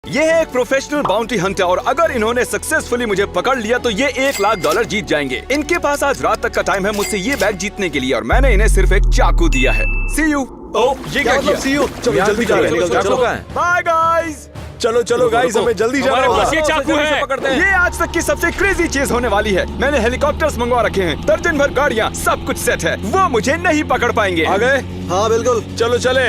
ये है एक प्रोफेशनल बाउंटी हंटर और अगर इन्होंने सक्सेसफुली मुझे पकड़ लिया तो ये $1,00,000 जीत जाएंगे। इनके पास आज रात तक का टाइम है मुझसे ये बैग जीतने के लिए और मैंने इन्हें सिर्फ एक चाकू दिया है। See you। ये क्या किया? सी यू। चलो जल्दी जा रहे हैं। चलो Bye guys। चलो गाइस, हमें जल्दी जाना होगा। ये चाकू है। पकड़ते हैं। ये आज तक की सबसे क्रेजी चीज होने वाली है। मैंने हेलीकॉप्टर्स मंगवा रखे हैं, दर्जन भर गाड़ियाँ, सब कुछ सेट है। वो मुझे नहीं पकड़ पाएंगे। आ गए? हाँ बिल्कुल। चलो चले।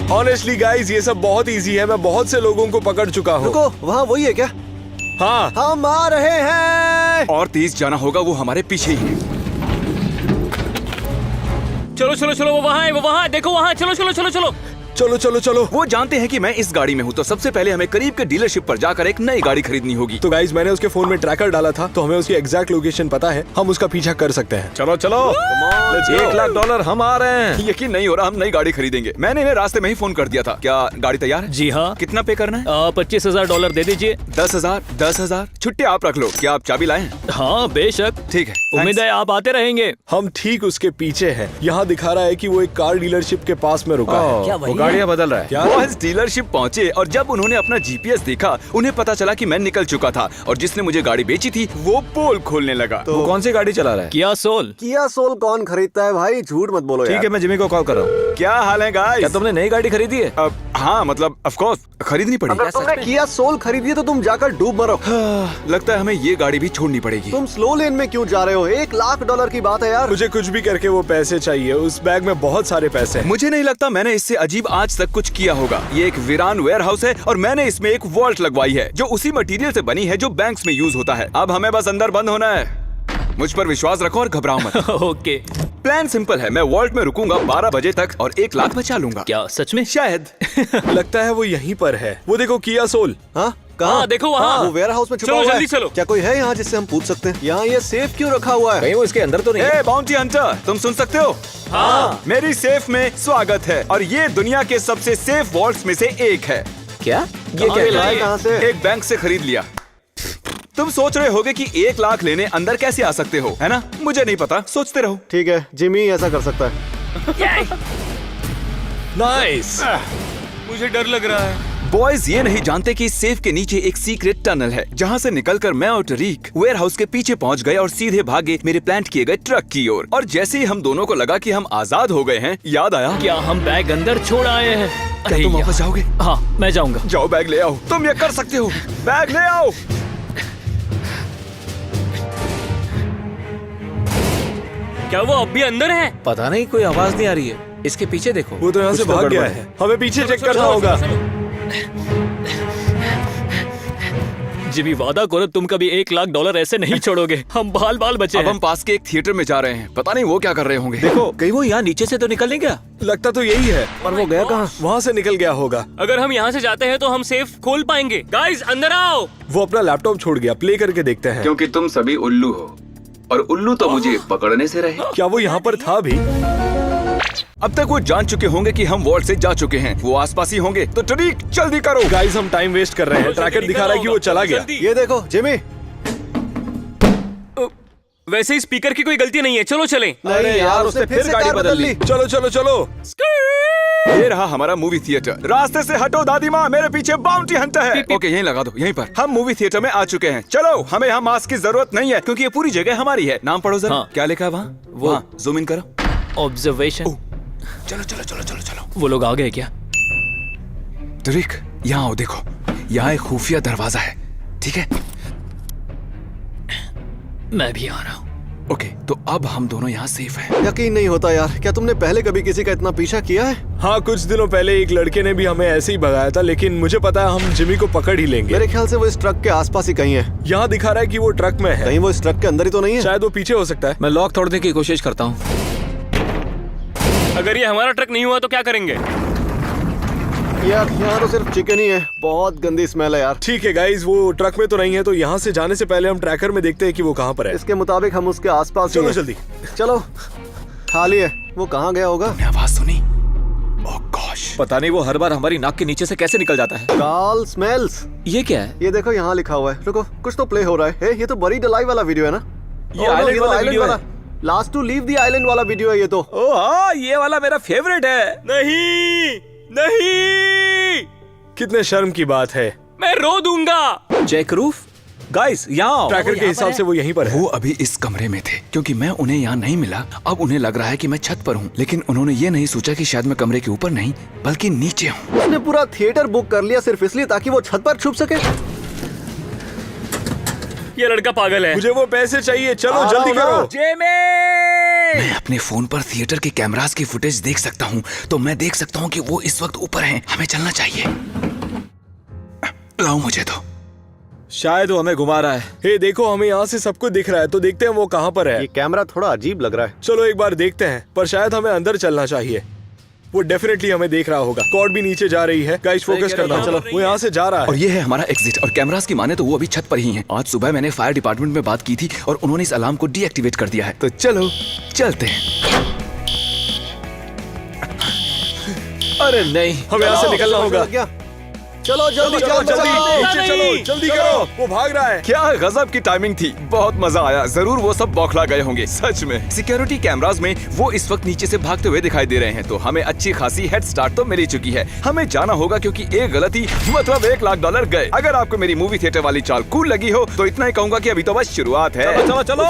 ऑनेस्टली गाइस, ये सब बहुत इजी है। मैं बहुत से लोगों को पकड़ चुका हूँ। रुको, वहाँ वही है क्या? हाँ, हम आ रहे हैं। और तेज जाना होगा, वो हमारे पीछे ही है। चलो चलो चलो, वो वहाँ है, वो वहाँ है, देखो वहाँ। चलो चलो चलो चलो। चलो। वो जानते हैं कि मैं इस गाड़ी में हूँ, तो सबसे पहले हमें करीब के डीलरशिप पर जाकर एक नई गाड़ी खरीदनी होगी। तो गाइस, मैंने उसके फोन में ट्रैकर डाला था, तो हमें उसकी एग्जैक्ट लोकेशन पता है। हम उसका पीछा कर सकते हैं। चलो $1,00,000 हम आ रहे हैं। यकीन नहीं हो रहा, हम नई गाड़ी खरीदेंगे। मैंने इन्हें रास्ते में ही फोन कर दिया था। क्या गाड़ी तैयार है? जी हाँ। कितना पे करना है? $25,000 दे दीजिए। 10,000। छुट्टी आप रख लो। क्या आप चाबी लाए हैं? हाँ बेशक। ठीक है, उम्मीद है आप आते रहेंगे। हम ठीक उसके पीछे हैं। यहाँ दिखा रहा है कि वो एक कार डीलरशिप के पास में रुका है। क्या वो वही गाड़ियाँ बदल रहा है। क्या? वो इस डीलरशिप पहुंचे और जब उन्होंने अपना जीपीएस देखा, उन्हें पता चला कि मैं निकल चुका था और जिसने मुझे गाड़ी बेची थी वो पोल खोलने लगा। वो कौन सी गाड़ी चला रहा है? किया सोल। किया सोल कौन खरीदता है भाई? झूठ मत बोलो ठीक यार। है, मैं जिमी को कॉल कर रहा हूँ। क्या हाल है गाइस? क्या तुमने नई गाड़ी खरीदी है? हाँ, मतलब ऑफ कोर्स खरीदनी पड़ेगी। अगर तुमने किया सोल खरीदी है तो तुम जाकर डूब मरो। लगता है हमें ये गाड़ी भी छोड़नी पड़ेगी। तुम स्लो लेन में क्यों जा रहे हो? $1,00,000 की बात है यार। मुझे कुछ भी करके वो पैसे चाहिए। उस बैग में बहुत सारे पैसे हैं। मुझे नहीं लगता मैंने इससे अजीब आज तक कुछ किया होगा। ये एक वीरान वेयर हाउस है और मैंने इसमें एक वॉल्ट लगवाई है जो उसी मटेरियल से बनी है जो बैंक्स में यूज होता है। अब हमें बस अंदर बंद होना है। मुझ पर विश्वास रखो और घबराओ मत। ओके। प्लान सिंपल है, मैं वॉल्ट में रुकूंगा 12 बजे तक और $1,00,000 बचा लूंगा। क्या सच में? शायद। लगता है वो यहीं पर है। वो देखो, किया सोल। हाँ कहाँ? हाँ देखो वहाँ। वो वेयर हाउस में छुपा चलो हुआ है। जल्दी चलो। क्या कोई है यहाँ जिससे हम पूछ सकते हैं? यहाँ ये सेफ क्यों रखा हुआ है? कहीं वो इसके अंदर तो नहीं है? ए बाउंटी हंटर, तुम सुन सकते हो? हाँ। मेरी सेफ में स्वागत है और ये दुनिया के सबसे सेफ वॉल्ट्स में से एक है। क्या? ये क्या ये है? लाए कहाँ से? एक बैंक से खरीद लिया। तुम सोच रहे होगे कि $1,00,000 लेने अंदर कैसे आ सकते हो, है ना? मुझे नहीं पता, सोचते रहो। ठीक है, जिमी ऐसा कर सकता है। नाइस। मुझे डर लग रहा है। बॉयज ये नहीं जानते कि इस सेफ के नीचे एक सीक्रेट टनल है जहाँ से निकलकर मैं और टरीक वेयर हाउस के पीछे पहुँच गए और सीधे भागे मेरे प्लांट किए गए ट्रक की ओर। और जैसे ही हम दोनों को लगा कि हम आजाद हो गए हैं, याद आया क्या हम बैग अंदर छोड़ आए हैं? क्या तुम वापस जाओगे? हाँ मैं जाऊंगा। जाओ बैग ले आओ। तुम ये कर सकते हो, बैग ले आओ। क्या वो अब भी अंदर है? पता नहीं, कोई आवाज नहीं आ रही है। इसके पीछे देखो। वो तो यहाँ से कुछ भाग गया गड़बड़ है। हमें पीछे चेक करना होगा। जिमी वादा करो तुम कभी $1,00,000 ऐसे नहीं छोड़ोगे। हम बाल बाल बचे अब हैं। हम पास के एक थिएटर में जा रहे हैं, पता नहीं वो क्या कर रहे होंगे। देखो, कहीं वो यहाँ नीचे से तो निकल नहीं गया? लगता तो यही है। पर वो गया कहाँ? वहाँ से निकल गया होगा। अगर हम यहाँ से जाते हैं तो हम सेफ खोल पाएंगे। गाइस अंदर आओ। वो अपना लैपटॉप छोड़ गया। प्ले करके देखते हैं। क्योंकि तुम सभी उल्लू हो और उल्लू तो मुझे पकड़ने से रहे। क्या वो यहाँ पर था भी? अब तक वो जान चुके होंगे कि हम वॉल्ट से जा चुके हैं। वो आसपास ही होंगे, तो टरीक जल्दी करो। गाइस, हम टाइम वेस्ट कर रहे हैं। ट्रैकर दिखा रहा है कि वो चला गया। ये देखो जिमी। वैसे ही स्पीकर की कोई गलती नहीं है, चलो चलें। नहीं यार, उसने फिर से कार बदल ली। चलो। ये रहा हमारा मूवी थिएटर। रास्ते से हटो दादी माँ, मेरे पीछे बाउंटी हंटर है। ओके, यहीं लगा दो, यहीं पर। हम मूवी थिएटर में आ चुके हैं। चलो, हमें यहाँ मास्क की जरूरत नहीं है क्योंकि ये पूरी जगह हमारी है। नाम पढ़ो जरा। हाँ। क्या लिखा है वहाँ? वो जूम इन करो। ऑब्जर्वेशन। चलो। वो लोग आ गए क्या? टरीक, यहाँ आओ, देखो यहाँ एक खुफिया दरवाजा है। ठीक है, मैं भी आ रहा हूँ। ओके, तो अब हम दोनों यहाँ सेफ हैं। यकीन नहीं होता यार, क्या तुमने पहले कभी किसी का इतना पीछा किया है? हाँ, कुछ दिनों पहले एक लड़के ने भी हमें ऐसे ही भगाया था, लेकिन मुझे पता है हम जिमी को पकड़ ही लेंगे। मेरे ख्याल से वो इस ट्रक के आसपास ही कहीं है। यहाँ दिखा रहा है कि वो ट्रक में है। कहीं वो इस ट्रक के अंदर ही तो नहीं है? शायद वो पीछे हो सकता है। मैं लॉक तोड़ने की कोशिश करता हूँ। अगर ये हमारा ट्रक नहीं हुआ तो क्या करेंगे? यार यहाँ तो सिर्फ चिकन ही है। बहुत गंदी स्मेल है यार। ठीक है गाइस, वो ट्रक में तो नहीं है, तो यहाँ से जाने से पहले हम ट्रैकर में देखते हैं कि वो कहाँ पर है। इसके मुताबिक हम उसके आसपास ही चलो हैं। जल्दी। चलो, खाली है। वो कहाँ गया होगा? तुमने आवाज सुनी? ओह गॉश, पता नहीं वो हर बार हमारी नाक के नीचे से कैसे निकल जाता है। Carl smells. ये क्या है? ये देखो यहाँ लिखा हुआ है। रुको, कुछ तो प्ले हो रहा है। ये तो बड़ी डलाई वाला वीडियो है ना? ये आइलैंड वाला वीडियो है। Last to leave the island वाला वीडियो है ये तो। ओह हाँ, ये वाला मेरा फेवरेट है। नहीं। कितने शर्म की बात है। मैं रो दूंगा। चेक रूफ गाइस यहाँ आओ। ट्रैकर के हिसाब से वो यहीं पर है। वो अभी इस कमरे में थे क्योंकि मैं उन्हें यहाँ नहीं मिला। अब उन्हें लग रहा है कि मैं छत पर हूँ, लेकिन उन्होंने ये नहीं सोचा कि शायद मैं कमरे के ऊपर नहीं बल्कि नीचे हूँ। उसने पूरा थिएटर बुक कर लिया सिर्फ इसलिए ताकि वो छत पर छुप सके। ये लड़का पागल है। मुझे वो पैसे चाहिए, चलो जल्दी करो। मैं अपने फोन पर थिएटर के कैमरास की फुटेज देख सकता हूँ, तो मैं देख सकता हूँ कि वो इस वक्त ऊपर हैं। हमें चलना चाहिए। लाओ मुझे तो। शायद वो हमें घुमा रहा है। हे देखो, हमें यहाँ से सब कुछ दिख रहा है, तो देखते हैं वो कहाँ पर है। ये कैमरा थोड़ा अजीब लग रहा है। चलो एक बार देखते हैं, पर शायद हमें अंदर चलना चाहिए। वो डेफिनेटली हमें देख रहा होगा। कॉर्ड भी नीचे जा रही है। गाइस फोकस करना। चलो, वो यहाँ से जा रहा और है। ये है हमारा एग्जिट। और कैमरास की माने तो वो अभी छत पर ही हैं। आज सुबह मैंने फायर डिपार्टमेंट में बात की थी और उन्होंने इस अलार्म को डीएक्टिवेट कर दिया है। तो चलो चलते हैं। अरे नहीं, हमें यहाँ से निकलना होगा। क्या? चलो जल्दी चलो जल्दी जल्दी, नीचे नहीं। चलो, जल्दी करो। वो भाग रहा है। क्या गजब की टाइमिंग थी। बहुत मजा आया। जरूर वो सब बौखला गए होंगे सच में। सिक्योरिटी कैमरास में वो इस वक्त नीचे से भागते हुए दिखाई दे रहे हैं, तो हमें अच्छी खासी हेड स्टार्ट तो मिल ही चुकी है। हमें जाना होगा क्योंकि एक गलती मतलब $1,00,000 गए। अगर आपको मेरी मूवी थिएटर वाली चाल कूल लगी हो तो इतना ही कहूंगा कि अभी तो बस शुरुआत है। चलो चलो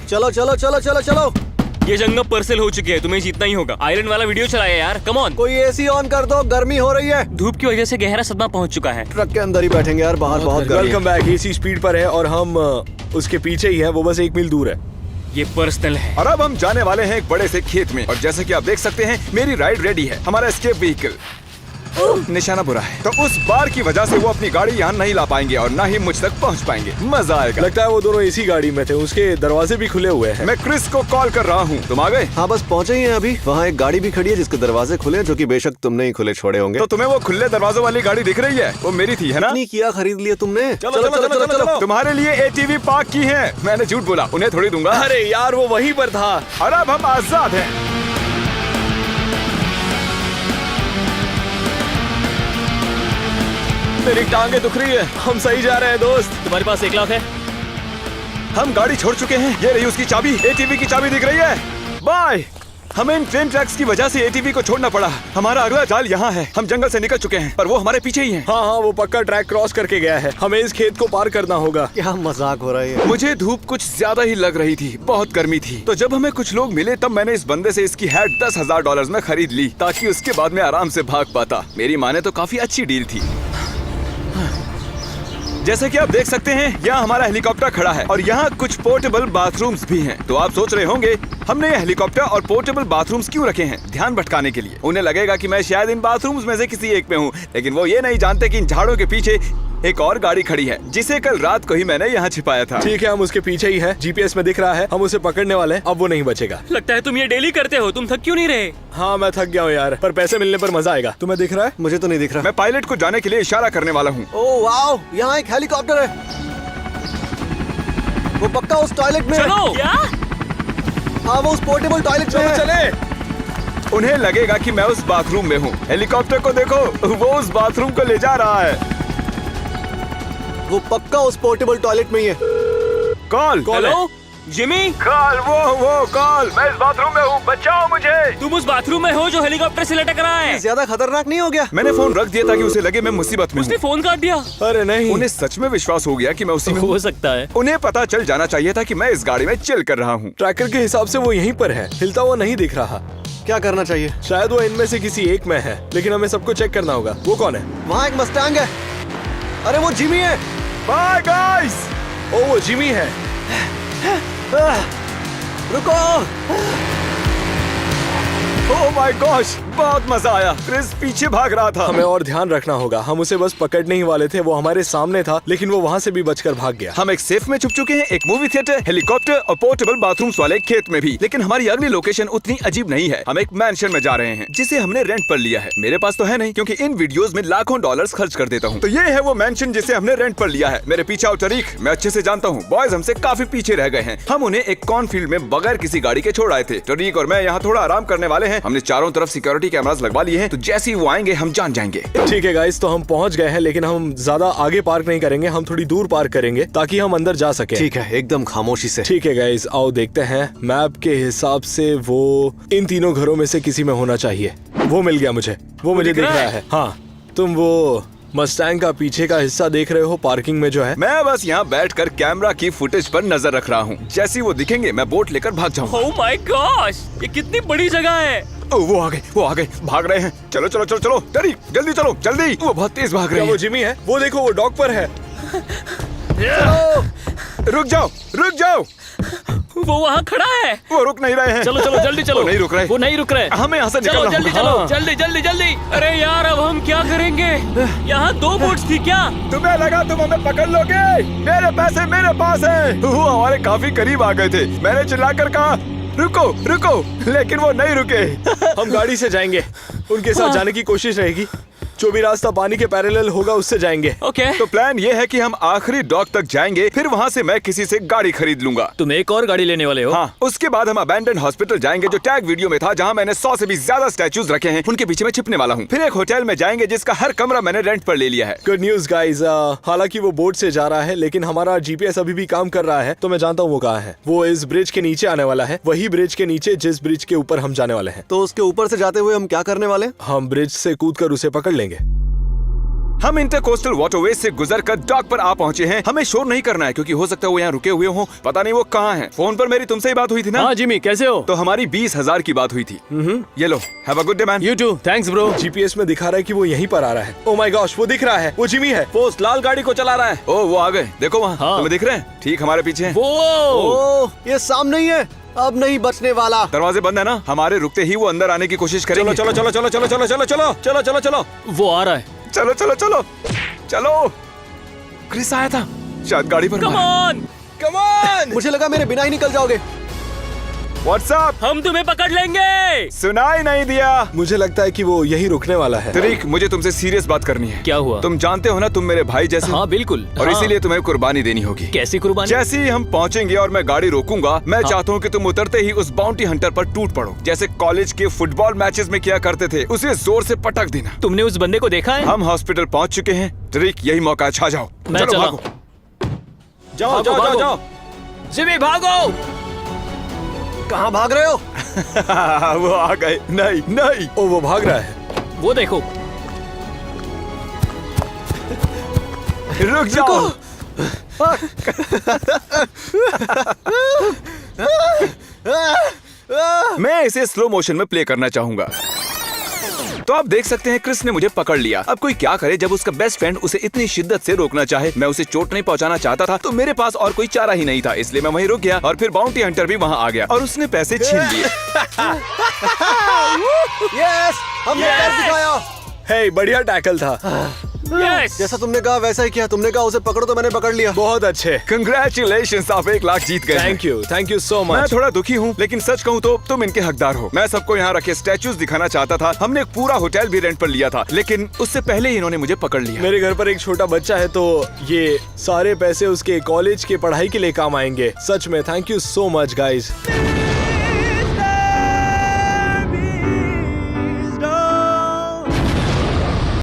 चलो चलो चलो चलो चलो। ये जंगल परसेल हो चुकी है, तुम्हें जीतना ही होगा। आयरन वाला वीडियो चलाया यार, कम ऑन। कोई एसी ऑन कर दो, गर्मी हो रही है। धूप की वजह से गहरा सदमा पहुंच चुका है। ट्रक के अंदर ही बैठेंगे यार, बाहर बहुत गर्मी है। Welcome back. एसी स्पीड पर है और हम उसके पीछे ही है। वो बस 1 मील दूर है। ये पर्सनल है। और अब हम जाने वाले हैं एक बड़े से खेत में। और जैसे कि आप देख सकते हैं मेरी राइड रेडी है। हमारा एस्केप व्हीकल निशाना बुरा है, तो उस बार की वजह से वो अपनी गाड़ी यहाँ नहीं ला पाएंगे और ना ही मुझ तक पहुँच पाएंगे। मजा आएगा। लगता है वो दोनों इसी गाड़ी में थे। उसके दरवाजे भी खुले हुए हैं। मैं क्रिस को कॉल कर रहा हूँ। तुम आ गए? हाँ बस पहुंचे ही हैं अभी। वहाँ एक गाड़ी भी खड़ी है जिसके दरवाजे खुले हैं, जो कि बेशक तुमने ही खुले छोड़े होंगे। तो तुम्हें वो खुले दरवाजों वाली गाड़ी दिख रही है? वो मेरी थी है ना? नहीं किया, खरीद लिया तुमने। चलो, चलो, चलो, चलो। तुम्हारे लिए एटीवी पार्क की है। मैंने झूठ बोला, उन्हें थोड़ी दूंगा। अरे यार, वो वहीं पर था। और अब हम आजाद हैं। मेरी टांगे दुख रही है। हम सही जा रहे हैं दोस्त। तुम्हारे पास 1 लाख है? हम गाड़ी छोड़ चुके हैं। ये रही उसकी चाबी। एटीवी की चाबी दिख रही है। बाय। हमें इन ट्रेन ट्रैक्स की वजह से एटीवी को छोड़ना पड़ा। हमारा अगला जाल यहाँ है। हम जंगल से निकल चुके हैं, पर वो हमारे पीछे ही है। हाँ हाँ, वो पक्का ट्रैक क्रॉस करके गया है। हमें इस खेत को पार करना होगा। क्या मजाक हो रहा है। मुझे धूप कुछ ज्यादा ही लग रही थी। बहुत गर्मी थी। तो जब हमें कुछ लोग मिले तब मैंने इस बंदे से इसकी हैट $10,000 में खरीद ली, ताकि उसके बाद में आराम से भाग पाता। मेरी माने तो काफी अच्छी डील थी। जैसे कि आप देख सकते हैं यहाँ हमारा हेलीकॉप्टर खड़ा है और यहाँ कुछ पोर्टेबल बाथरूम्स भी हैं। तो आप सोच रहे होंगे हमने ये हेलीकॉप्टर और पोर्टेबल बाथरूम्स क्यों रखे हैं? ध्यान भटकाने के लिए। उन्हें लगेगा कि मैं शायद इन बाथरूम्स में से किसी एक में हूँ, लेकिन वो ये नहीं जानते कि इन झाड़ों के पीछे एक और गाड़ी खड़ी है जिसे कल रात को ही मैंने यहाँ छिपाया था। ठीक है, हम उसके पीछे ही हैं। जीपीएस में दिख रहा है। हम उसे पकड़ने वाले हैं। अब वो नहीं बचेगा। लगता है तुम ये डेली करते हो। तुम थक क्यों नहीं रहे? हाँ, मैं थक गया हूँ यार, पर पैसे मिलने पर मजा आएगा। तुम्हें दिख रहा है? मुझे तो नहीं दिख रहा। मैं पायलट को जाने के लिए इशारा करने वाला हूँ। ओह वाओ, यहाँ एक हेलीकॉप्टर है। वो पक्का उस टॉयलेट में है। चलो। क्या? हाँ, वो उस पोर्टेबल टॉयलेट में चलो है। चले। उन्हें लगेगा कि मैं उस बाथरूम में हूँ। हेलीकॉप्टर को देखो, वो उस बाथरूम को ले जा रहा है। वो पक्का उस पोर्टेबल टॉयलेट में ही है। कॉल। Hello Jimmy, call. वो कॉल। मैं इस बाथरूम में हूँ, बचाओ मुझे। तुम उस बाथरूम में हो जो हेलीकॉप्टर से लटक रहा है। ज्यादा खतरनाक नहीं हो गया? मैंने फोन रख दिया ताकि उसे लगे मैं मुसीबत में उसने हूँ। फोन काट दिया। अरे नहीं। उन्हें सच में विश्वास हो गया कि मैं उसी में हूँ। हो सकता है। उन्हें पता चल जाना चाहिए था कि मैं इस गाड़ी में चिल कर रहा हूँ। ट्रैकर के हिसाब से वो यहीं पर है। हिलता हुआ नहीं दिख रहा। क्या करना चाहिए? शायद वो इनमें से किसी एक में है, लेकिन हमें सबको चेक करना होगा। वो कौन है? वहाँ एक मस्टैंग है। अरे वो जिमी है। Bye guys. ओ, वो जिमी है। रुको। ओह माय गॉश, बहुत मजा आया। क्रिस पीछे भाग रहा था। हमें और ध्यान रखना होगा। हम उसे बस पकड़ने ही वाले थे। वो हमारे सामने था, लेकिन वो वहाँ से भी बचकर भाग गया। हम एक सेफ में छुप चुके हैं, एक मूवी थिएटर, हेलीकॉप्टर और पोर्टेबल बाथरूम्स वाले खेत में भी। लेकिन हमारी अगली लोकेशन उतनी अजीब नहीं है। हम एक मैंशन में जा रहे हैं जिसे हमने रेंट पर लिया है। मेरे पास तो है नहीं, क्योंकि इन वीडियोस में लाखों डॉलर्स खर्च कर देता हूँ। तो ये है वो मैंशन जिसे हमने रेंट पर लिया है। मेरे पीछे आओ टरीक, मैं अच्छे से जानता हूँ बॉयज हमसे काफी पीछे रह गए हैं। हम उन्हें एक कॉर्नफील्ड में बगैर किसी गाड़ी के छोड़ आए थे। टरीक और मैं यहाँ थोड़ा आराम करने वाले हैं। हमने चारों तरफ सिक्योरिटी कैमरास लगवा लिए हैं, तो जैसे ही वो आएंगे हम जान जाएंगे। ठीक है गाइस, तो हम पहुंच गए हैं, लेकिन हम ज्यादा आगे पार्क नहीं करेंगे। हम थोड़ी दूर पार्क करेंगे ताकि हम अंदर जा सके। ठीक है, एकदम खामोशी से। ठीक है गाइस, आओ देखते हैं। मैप के हिसाब से वो इन तीनों घरों में से किसी में होना चाहिए। वो मिल गया मुझे। वो मुझे दिख रहा है। हाँ, तुम वो मस्टैंग का पीछे का हिस्सा देख रहे हो, पार्किंग में जो है। मैं बस यहाँ बैठकर कैमरा की फुटेज पर नजर रख रहा हूँ। जैसे ही वो दिखेंगे मैं बोट लेकर भाग जाऊंगा। ओह माय गॉश, ये कितनी बड़ी जगह है। वो आ गए, भाग रहे हैं। चलो चलो चलो चलो, डरी जल्दी चलो जल्दी। वो बहुत तेज भाग क्या रहे वो हैं। जिमी है? वो देखो, वो डॉक पर है। रुक जाओ। वो वहाँ खड़ा है। वो रुक नहीं रहे हैं। चलो चलो जल्दी चलो। वो नहीं रुक रहे। वो नहीं रुक रहे। हमें यहाँ से चलो निकलना जल्दी होगा। चलो, हाँ। जल्दी जल्दी जल्दी। अरे यार, अब हम क्या करेंगे? यहाँ 2 बोट्स थी क्या? तुम्हें लगा तुम हमें पकड़ लोगे? मेरे पैसे मेरे पास है। वो हमारे काफी करीब आ गए थे। मैंने चिल्लाकर कहा रुको, लेकिन वो नहीं रुके। हम गाड़ी से जाएंगे, उनके साथ जाने की कोशिश रहेगी। जो भी रास्ता पानी के पैरेलल होगा उससे जाएंगे। ओके। तो प्लान ये है कि हम आखिरी डॉक तक जाएंगे, फिर वहाँ से मैं किसी से गाड़ी खरीद लूंगा। तुम एक और गाड़ी लेने वाले हो? हाँ, उसके बाद हम अबैंडन हॉस्पिटल जाएंगे जो टैग वीडियो में था, जहाँ मैंने 100 से भी ज्यादा स्टैचूज रखे हैं। उनके पीछे मैं छिपने वाला हूँ। फिर एक होटल में जाएंगे जिसका हर कमरा मैंने रेंट पर ले लिया है। गुड न्यूज गाइस, हालांकि वो बोट से जा रहा है, लेकिन हमारा जीपीएस अभी भी काम कर रहा है, तो मैं जानता हूँ वो कहाँ है। वो इस ब्रिज के नीचे आने वाला है, वही ब्रिज के नीचे जिस ब्रिज के ऊपर हम जाने वाले हैं। तो उसके ऊपर से जाते हुए हम क्या करने वाले हैं? हम ब्रिज से कूदकर उसे पकड़ लेंगे। हम इंटरकोस्टल वाटरवे से गुजरकर डॉक पर आ पहुंचे हैं। हमें शोर नहीं करना है क्योंकि हो सकता है वो यहाँ रुके हुए हों। पता नहीं वो कहाँ हैं। फोन पर मेरी तुमसे ही बात हुई थी ना? हाँ जिमी, कैसे हो? तो हमारी 20,000 की बात हुई थी। ये लो, have a good day man. You too, thanks bro. GPS में दिखा रहा है कि वो यहीं पर आ रहा है। ओह माय गॉश, वो दिख रहा है, वो जिमी है। वो उस लाल गाड़ी को चला रहा है। ओ वो आ गए, देखो वहाँ। हाँ। तुम्हें दिख रहे हैं? ठीक हमारे पीछे हैं। वो ओह, ये सामने ही है, अब नहीं बचने वाला। दरवाजे बंद है ना? हमारे रुकते ही वो अंदर आने की कोशिश करेंगे। चलो चलो चलो चलो चलो चलो चलो चलो चलो चलो। वो आ रहा है। चलो चलो चलो चलो। क्रिस आया था, शायद गाड़ी पर कम मारा। On, come on. मुझे लगा मेरे बिना ही निकल जाओगे। व्हाट्सअप, हम तुम्हें पकड़ लेंगे। सुनाई नहीं दिया। मुझे लगता है कि वो यहीं रुकने वाला है। तरीक, मुझे तुमसे सीरियस बात करनी है। क्या हुआ? तुम जानते हो ना, तुम मेरे भाई जैसे। हाँ बिल्कुल। और हाँ। इसीलिए तुम्हें कुर्बानी देनी होगी। कैसी कुर्बानी? जैसे ही हम पहुंचेंगे और मैं गाड़ी रोकूंगा, मैं चाहता हूँ कि तुम उतरते ही उस बाउंटी हंटर पर टूट पड़ो, जैसे कॉलेज के फुटबॉल मैचेस में किया करते थे। उसे जोर से पटक देना। तुमने उस बंदे को देखा है? हम हॉस्पिटल पहुंच चुके हैं। तरीक, यही मौका है, छा जाओ। मैं चलो चला। भागो। जाओ भागो, जाओ जाओ भागो। जाओ। जिमी भागो। कहाँ भाग रहे हो? वो आ गए। नहीं नहीं, ओ वो भाग रहा है। वो देखो। रुक जाओ। मैं इसे स्लो मोशन में प्ले करना चाहूंगा। तो आप देख सकते हैं क्रिस ने मुझे पकड़ लिया। अब कोई क्या करे जब उसका बेस्ट फ्रेंड उसे इतनी शिद्दत से रोकना चाहे। मैं उसे चोट नहीं पहुंचाना चाहता था, तो मेरे पास और कोई चारा ही नहीं था, इसलिए मैं वहीं रुक गया। और फिर बाउंटी हंटर भी वहां आ गया और उसने पैसे छीन लिए। यस, हमने कर दिखाया। हे, बढ़िया टैकल था। यस। जैसा तुमने कहा वैसा ही किया। तुमने कहा उसे पकड़ो तो मैंने पकड़ लिया। बहुत अच्छे। कंग्रेचुलेशन, आप 1 लाख जीत गए। थैंक यू सो मैं मच। थोड़ा दुखी हूँ, लेकिन सच कहूँ तो तुम इनके हकदार हो। मैं सबको यहाँ रखे स्टैचूज दिखाना चाहता था। हमने एक पूरा होटल भी रेंट पर लिया था, लेकिन उससे पहले ही इन्होंने मुझे पकड़ लिया। मेरे घर पर एक छोटा बच्चा है, तो ये सारे पैसे उसके कॉलेज के पढ़ाई के लिए काम आएंगे। सच में thank you so much guys.